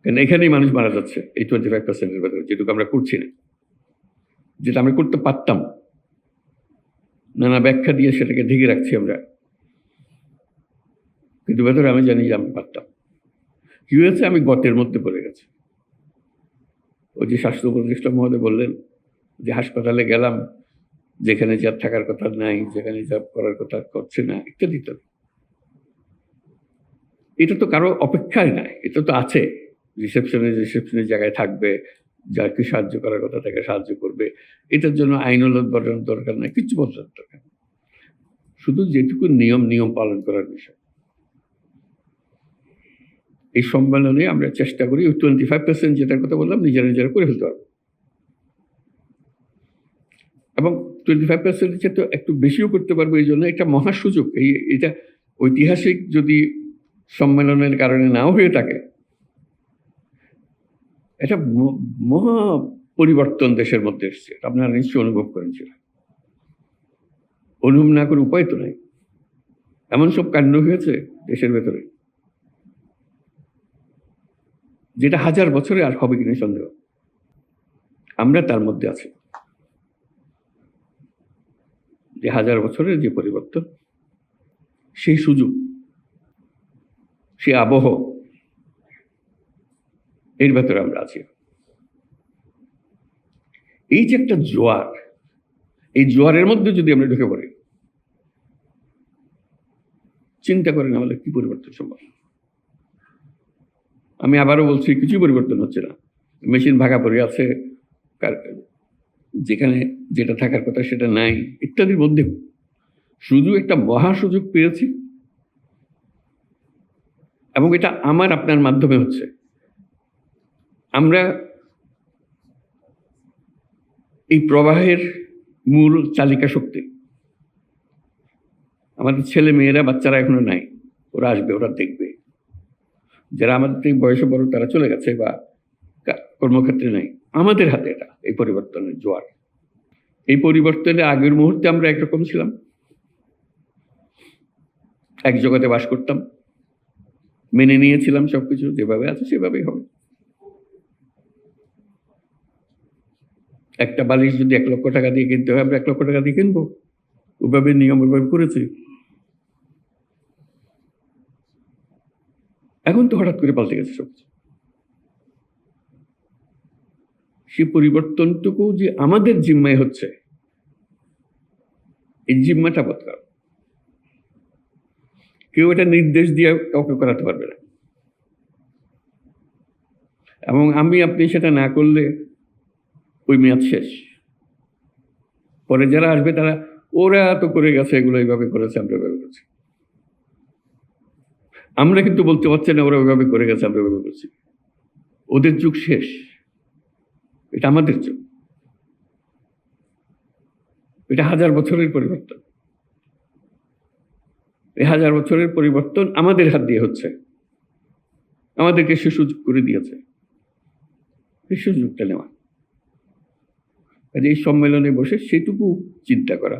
কারণ এখানেই মানুষ মারা যাচ্ছে এই 25%-এর ভেতরে, যেটুকু আমরা করছি না, যেটা আমরা করতে পারতাম, নানা ব্যাখ্যা দিয়ে সেটাকে ঢেকে রাখছি আমরা, কিন্তু ভেতরে আমি জানি যে আমি পারতাম। কি হয়েছে, আমি গতের মধ্যে পড়ে গেছি। ওই যে স্বাস্থ্য উপদেষ্টা মহোদয় বললেন যে হাসপাতালে গেলাম, যেখানে যা থাকার কথা নাই, যেখানে যা করার কথা করছে না, ইত্যাদি ইত্যাদি। এটা তো কারো অপেক্ষায় নাই, এটা তো আছে। রিসেপশনের জায়গায় থাকবে, যাকে সাহায্য করার কথা তাকে সাহায্য করবে। এটার জন্য আইনওয়ালা বাড়ানোর দরকার নাই, কিচ্ছু বলার দরকার, শুধু যেটুকু নিয়ম পালন করার বিষয়। এই সম্মেলনে আমরা চেষ্টা করি ওই 25% যেটার কথা বললাম নিজেরা করে ফেলতে পারবো, এবং 25%-এর চেয়ে তো একটু বেশিও করতে পারবো। এই জন্য একটা মহা সুযোগ। এটা ঐতিহাসিক যদি সম্মেলনের কারণে নাও হয়ে থাকে, এটা মহা পরিবর্তন দেশের মধ্যে এসছে, আপনারা নিশ্চয়ই অনুভব করেছিল। অনুভব না করে উপায় তো নাই, এমন সব কাণ্ড হয়েছে দেশের ভেতরে যেটা 1000 বছরে আর হবে কিনা সন্দেহ। আমরা তার মধ্যে আছি, যে 1000 বছরের যে পরিবর্তন, সেই সুযোগ, সেই আবহ, এর ভেতরে আমরা আছি। এই যে একটা জোয়ার, এই জোয়ারের মধ্যে যদি আমরা ঢুকে পড়ি, চিন্তা করেন আমাদের কি পরিবর্তন সম্ভব। আমি আবারও বলছি, কিছু পরিবর্তন হচ্ছে না। মেশিন ভাগা পড়ে আছে, যেখানে যেটা থাকার কথা সেটা নাই, ইত্যাদির মধ্যে শুধু একটা মহা সুযোগ পেয়েছি, এবং এটা আমার আপনার মাধ্যমে হচ্ছে। আমরা এই প্রবাহের মূল চালিকা শক্তি। আমাদের ছেলে মেয়েরা, বাচ্চারা এখনো নাই, ওরা আসবে, ওরা দেখবে। যারা আমাদের থেকে বয়সে বড় তারা চলে গেছে বা কর্মক্ষেত্রে নাই। আমাদের হাতে এটা, এই পরিবর্তনের জোয়ার। এই পরিবর্তনে আগের মুহূর্তে আমরা একরকম ছিলাম, এক জগতে বাস করতাম, মেনে নিয়েছিলাম সবকিছু যেভাবে আছে সেভাবেই হবে। একটা বালিশ যদি 1 লক্ষ টাকা দিয়ে কিনতে হয়, আমরা 1 লক্ষ টাকা দিয়ে কিনবো, ওইভাবে নিয়ম ওইভাবে করেছি। এখন তো হঠাৎ করে পাল্টে গেছে সবকিছু। সেই পরিবর্তনটুকু যে আমাদের জিম্মায় হচ্ছে, এই জিম্মাটা বদলাও। কেউ এটা নির্দেশ দিয়ে কাউকে করাতে পারবে না, এবং আপনি সেটা না করলে ওই মেয়াদ শেষ। পরে যারা আসবে তারা, ওরা তো করে গেছে, এগুলো এইভাবে করেছে, আমরা এভাবে করছি। আমরা কিন্তু বলতে পারছি না ওরা ওইভাবে করে গেছে, আমরা ওইভাবে করছি। ওদের যুগ শেষ, এটা আমাদের যুগ। এটা 1000 বছরের পরিবর্তন। এই 1000 বছরের পরিবর্তন আমাদের হাত দিয়ে হচ্ছে, আমাদেরকে সে সুযোগ করে দিয়েছে। এই সুযোগটা নেওয়া, এই সম্মেলনে বসে সেটুকু চিন্তা করা।